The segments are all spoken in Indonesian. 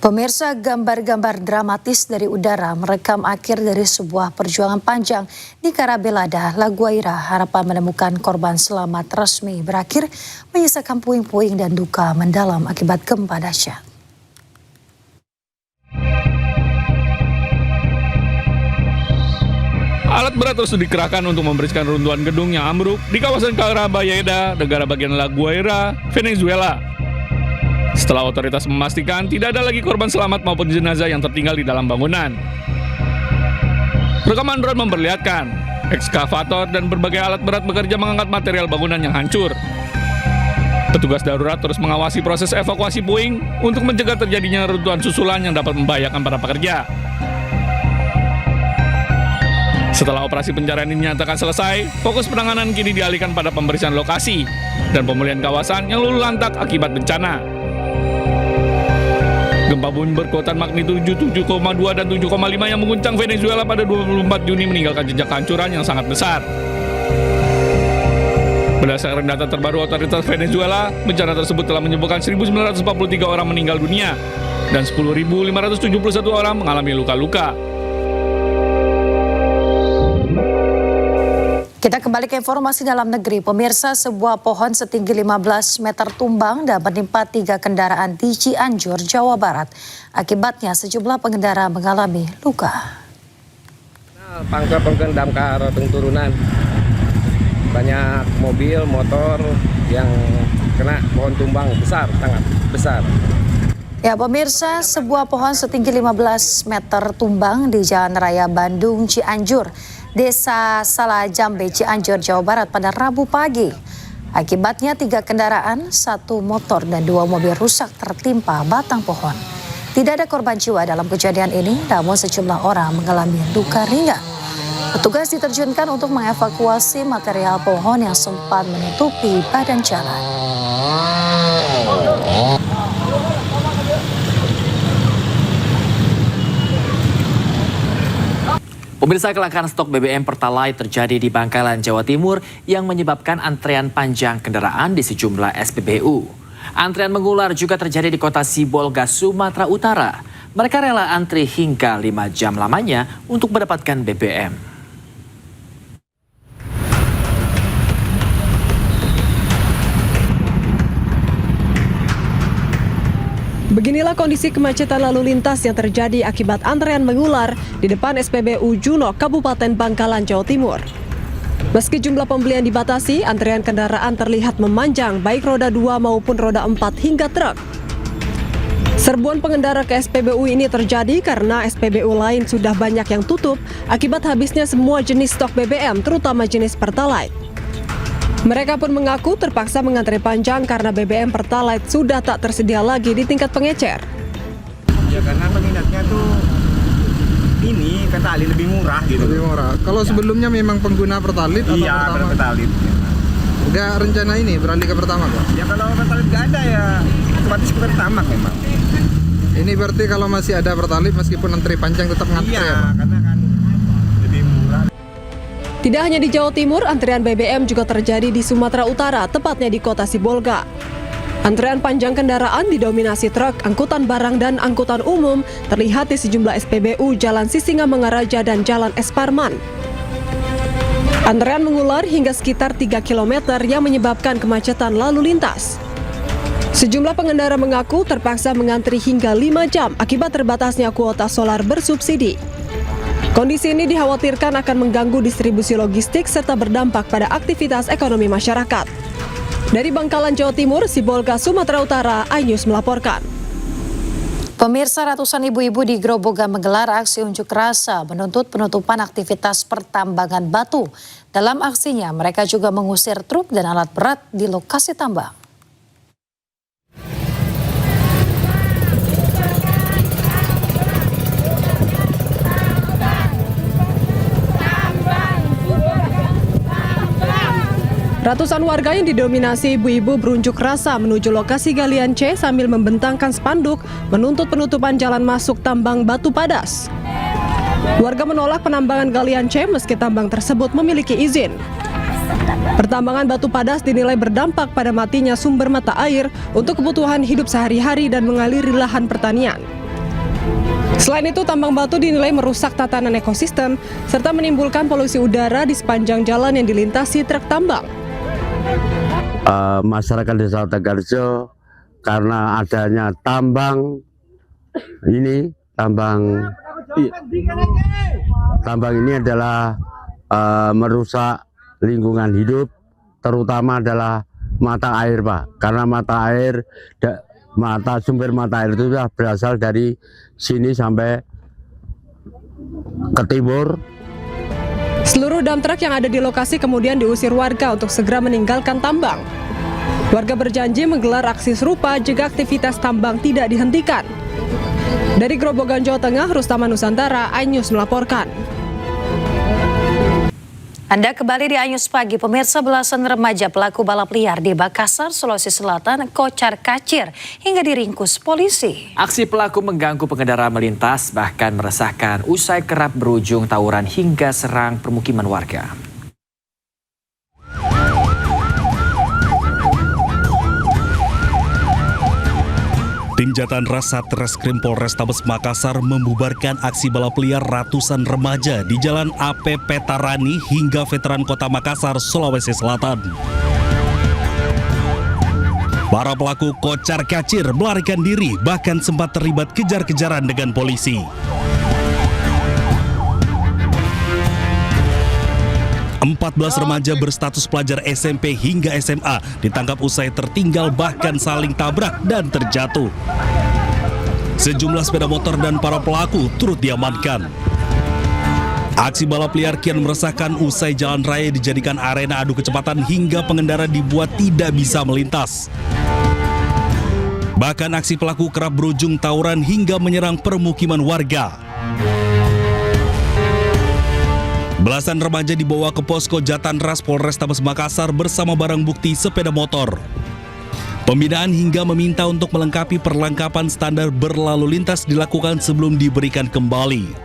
Pemirsa, gambar-gambar dramatis dari udara merekam akhir dari sebuah perjuangan panjang di Karabelada, Laguaira. Harapan menemukan korban selamat resmi berakhir, menyisakan puing-puing dan duka mendalam akibat gempa dahsyat. Alat berat terus dikerahkan untuk membersihkan runtuhan gedung yang ambruk di kawasan Karabelada, negara bagian Laguaira, Venezuela. Setelah otoritas memastikan tidak ada lagi korban selamat maupun jenazah yang tertinggal di dalam bangunan. Rekaman drone memperlihatkan ekskavator dan berbagai alat berat bekerja mengangkat material bangunan yang hancur. Petugas darurat terus mengawasi proses evakuasi puing untuk mencegah terjadinya reruntuhan susulan yang dapat membahayakan para pekerja. Setelah operasi pencarian ini dinyatakan selesai, fokus penanganan kini dialihkan pada pembersihan lokasi dan pemulihan kawasan yang luluh lantak akibat bencana. Gempa bumi berkekuatan magnitudo 7,2 dan 7,5 yang mengguncang Venezuela pada 24 Juni meninggalkan jejak kehancuran yang sangat besar. Berdasarkan data terbaru otoritas Venezuela, bencana tersebut telah menyebabkan 1.943 orang meninggal dunia dan 10.571 orang mengalami luka-luka. Kita kembali ke informasi dalam negeri. Pemirsa, sebuah pohon setinggi 15 meter tumbang dan menimpa 3 kendaraan di Cianjur, Jawa Barat. Akibatnya sejumlah pengendara mengalami luka. Pangkal pengendam ke arah turunan. Banyak mobil, motor yang kena pohon tumbang besar, sangat besar. Ya, pemirsa, sebuah pohon setinggi 15 meter tumbang di Jalan Raya Bandung, Cianjur, Desa Salajambe, Cianjur, Jawa Barat pada Rabu pagi. Akibatnya 3 kendaraan, 1 motor dan 2 mobil rusak tertimpa batang pohon. Tidak ada korban jiwa dalam kejadian ini, namun sejumlah orang mengalami luka ringan. Petugas diterjunkan untuk mengevakuasi material pohon yang sempat menutupi badan jalan. Pemirsa, kelangkaan stok BBM Pertalite terjadi di Bangkalan, Jawa Timur yang menyebabkan antrean panjang kendaraan di sejumlah SPBU. Antrean mengular juga terjadi di kota Sibolga, Sumatera Utara. Mereka rela antri hingga 5 jam lamanya untuk mendapatkan BBM. Beginilah kondisi kemacetan lalu lintas yang terjadi akibat antrean mengular di depan SPBU Juno, Kabupaten Bangkalan, Jawa Timur. Meski jumlah pembelian dibatasi, antrean kendaraan terlihat memanjang baik roda 2 maupun roda 4 hingga truk. Serbuan pengendara ke SPBU ini terjadi karena SPBU lain sudah banyak yang tutup akibat habisnya semua jenis stok BBM, terutama jenis Pertalite. Mereka pun mengaku terpaksa mengantre panjang karena BBM Pertalite sudah tak tersedia lagi di tingkat pengecer. Ya karena peminatnya tuh ini Pertalite lebih murah gitu. Lebih murah. Kalau sebelumnya memang pengguna Pertalite atau iya, Pertamax? Pertalite. Udah rencana ini beralih ke Pertamax, Pak? Ya kalau Pertalite nggak ada ya otomatis ke Pertamax memang. Ini berarti kalau masih ada Pertalite meskipun antri panjang tetap ngantri Iya, ya, Pak? karena kan lebih murah. Tidak hanya di Jawa Timur, antrean BBM juga terjadi di Sumatera Utara, tepatnya di kota Sibolga. Antrean panjang kendaraan didominasi truk, angkutan barang dan angkutan umum terlihat di sejumlah SPBU Jalan Sisingamangaraja dan Jalan Es Parman. Antrean mengular hingga sekitar 3 km yang menyebabkan kemacetan lalu lintas. Sejumlah pengendara mengaku terpaksa mengantri hingga 5 jam akibat terbatasnya kuota solar bersubsidi. Kondisi ini dikhawatirkan akan mengganggu distribusi logistik serta berdampak pada aktivitas ekonomi masyarakat. Dari Bangkalan, Jawa Timur, Sibolga, Sumatera Utara, iNews melaporkan. Pemirsa, ratusan ibu-ibu di Grobogan menggelar aksi unjuk rasa menuntut penutupan aktivitas pertambangan batu. Dalam aksinya, mereka juga mengusir truk dan alat berat di lokasi tambang. Ratusan warga yang didominasi ibu-ibu berunjuk rasa menuju lokasi galian C sambil membentangkan spanduk menuntut penutupan jalan masuk tambang batu padas. Warga menolak penambangan galian C meski tambang tersebut memiliki izin. Pertambangan batu padas dinilai berdampak pada matinya sumber mata air untuk kebutuhan hidup sehari-hari dan mengaliri lahan pertanian. Selain itu, tambang batu dinilai merusak tatanan ekosistem serta menimbulkan polusi udara di sepanjang jalan yang dilintasi truk tambang. Masyarakat Desa Tegarjo karena adanya tambang ini, tambang ini adalah merusak lingkungan hidup, terutama adalah mata air, Pak. Karena sumber mata air itu sudah berasal dari sini sampai ke timur. Seluruh dump truck yang ada di lokasi kemudian diusir warga untuk segera meninggalkan tambang. Warga berjanji menggelar aksi serupa jika aktivitas tambang tidak dihentikan. Dari Grobogan, Jawa Tengah, Rustama Nusantara, iNews melaporkan. Anda kembali di iNews Pagi. Pemirsa, belasan remaja pelaku balap liar di Makassar, Sulawesi Selatan kocar-kacir hingga diringkus polisi. Aksi pelaku mengganggu pengendara melintas bahkan meresahkan usai kerap berujung tawuran hingga serang permukiman warga. Tim Jatan Ras Satreskrim Polrestabes Makassar membubarkan aksi balap liar ratusan remaja di Jalan AP Petarani hingga Veteran Kota Makassar, Sulawesi Selatan. Para pelaku kocar-kacir melarikan diri, bahkan sempat terlibat kejar-kejaran dengan polisi. 14 remaja berstatus pelajar SMP hingga SMA ditangkap usai tertinggal bahkan saling tabrak dan terjatuh. Sejumlah sepeda motor dan para pelaku turut diamankan. Aksi balap liar kian meresahkan usai jalan raya dijadikan arena adu kecepatan hingga pengendara dibuat tidak bisa melintas. Bahkan aksi pelaku kerap berujung tawuran hingga menyerang permukiman warga. Belasan remaja dibawa ke posko Jatan Ras Polrestabes Makassar bersama barang bukti sepeda motor. Pembinaan hingga meminta untuk melengkapi perlengkapan standar berlalu lintas dilakukan sebelum diberikan kembali.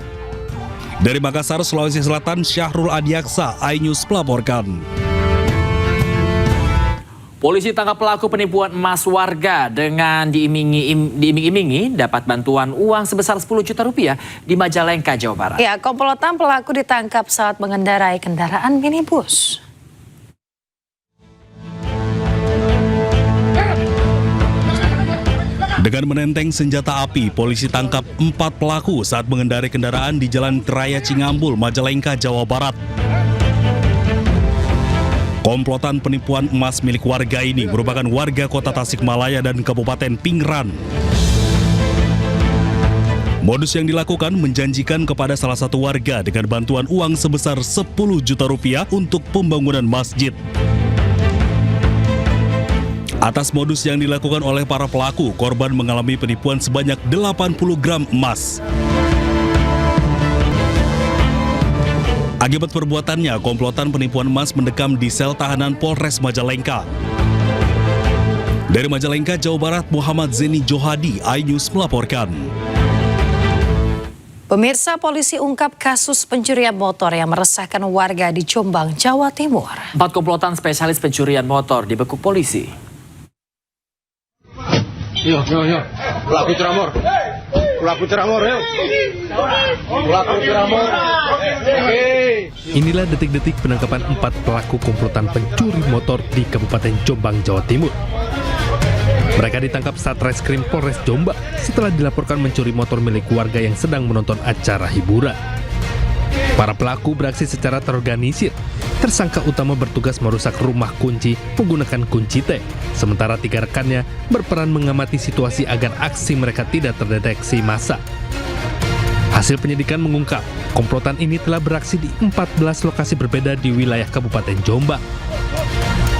Dari Makassar, Sulawesi Selatan, Syahrul Adiaksa, iNews melaporkan. Polisi tangkap pelaku penipuan emas warga dengan diiming-imingi dapat bantuan uang sebesar 10 juta rupiah di Majalengka, Jawa Barat. Ya, komplotan pelaku ditangkap saat mengendarai kendaraan minibus. Dengan menenteng senjata api, polisi tangkap 4 pelaku saat mengendarai kendaraan di Jalan Raya Cingambul, Majalengka, Jawa Barat. Komplotan penipuan emas milik warga ini merupakan warga Kota Tasikmalaya dan Kabupaten Pingran. Modus yang dilakukan menjanjikan kepada salah satu warga dengan bantuan uang sebesar 10 juta rupiah untuk pembangunan masjid. Atas modus yang dilakukan oleh para pelaku, korban mengalami penipuan sebanyak 80 gram emas. Akibat perbuatannya, komplotan penipuan emas mendekam di sel tahanan Polres Majalengka. Dari Majalengka, Jawa Barat, Muhammad Zeni Johadi, iNews melaporkan. Pemirsa, polisi ungkap kasus pencurian motor yang meresahkan warga di Jombang, Jawa Timur. 4 komplotan spesialis pencurian motor dibekuk polisi. Yo. Pelaku curamor, yo. Pelaku curamor. Inilah detik-detik penangkapan 4 pelaku komplotan pencuri motor di Kabupaten Jombang, Jawa Timur. Mereka ditangkap Satreskrim Polres Jombang setelah dilaporkan mencuri motor milik warga yang sedang menonton acara hiburan. Para pelaku beraksi secara terorganisir. Tersangka utama bertugas merusak rumah kunci menggunakan kunci T, sementara 3 rekannya berperan mengamati situasi agar aksi mereka tidak terdeteksi massa. Hasil penyidikan mengungkap, komplotan ini telah beraksi di 14 lokasi berbeda di wilayah Kabupaten Jombang.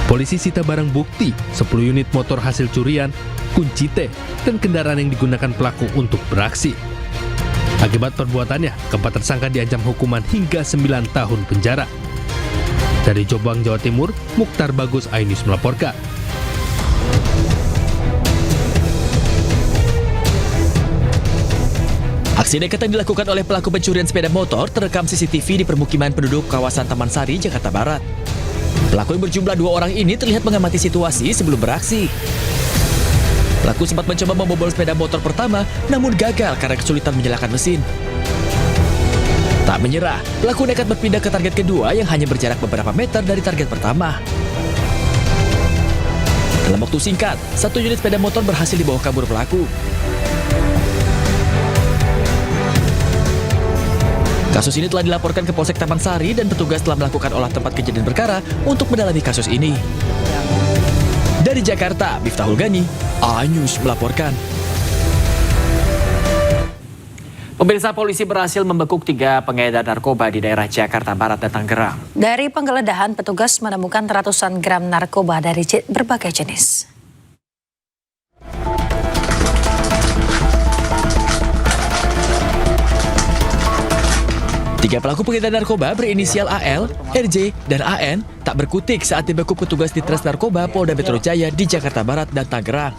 Polisi sita barang bukti, 10 unit motor hasil curian, kunci T, dan kendaraan yang digunakan pelaku untuk beraksi. Akibat perbuatannya, keempat tersangka diancam hukuman hingga 9 tahun penjara. Dari Jombang, Jawa Timur, Mukhtar Bagus, iNews melaporkan. Aksi nekat yang dilakukan oleh pelaku pencurian sepeda motor terekam CCTV di permukiman penduduk kawasan Taman Sari, Jakarta Barat. Pelaku yang berjumlah 2 orang ini terlihat mengamati situasi sebelum beraksi. Pelaku sempat mencoba membobol sepeda motor pertama, namun gagal karena kesulitan menyalakan mesin. Tak menyerah, pelaku nekat berpindah ke target kedua yang hanya berjarak beberapa meter dari target pertama. Dalam waktu singkat, 1 unit sepeda motor berhasil dibawa kabur pelaku. Kasus ini telah dilaporkan ke Polsek Taman Sari dan petugas telah melakukan olah tempat kejadian perkara untuk mendalami kasus ini. Dari Jakarta, Miftahul Gani, A-News melaporkan. Pemirsa, polisi berhasil membekuk 3 pengedar narkoba di daerah Jakarta Barat dan Tangerang. Dari penggeledahan, petugas menemukan ratusan gram narkoba dari berbagai jenis. Tiga pelaku pengedar narkoba berinisial AL, RJ, dan AN tak berkutik saat dibekuk petugas di Tres Narkoba Polda Metro Jaya di Jakarta Barat dan Tangerang.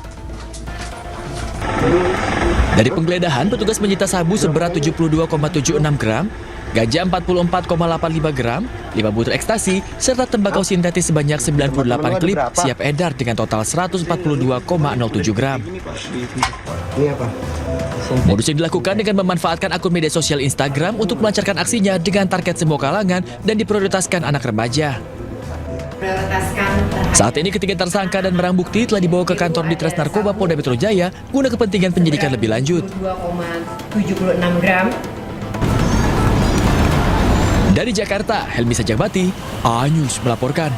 Dari penggeledahan, petugas menyita sabu seberat 72,76 gram, ganja 44,85 gram, 5 butir ekstasi, serta tembakau sintetis sebanyak 98 klip siap edar dengan total 142,07 gram. Modus yang dilakukan dengan memanfaatkan akun media sosial Instagram untuk melancarkan aksinya dengan target semua kalangan dan diprioritaskan anak remaja. Saat ini ketiga tersangka dan barang bukti telah dibawa ke kantor di Tres Narkoba Polda Metro Jaya guna kepentingan penyidikan lebih lanjut. 2,76 gram. Dari Jakarta, Helmi Sajabati, A-News melaporkan.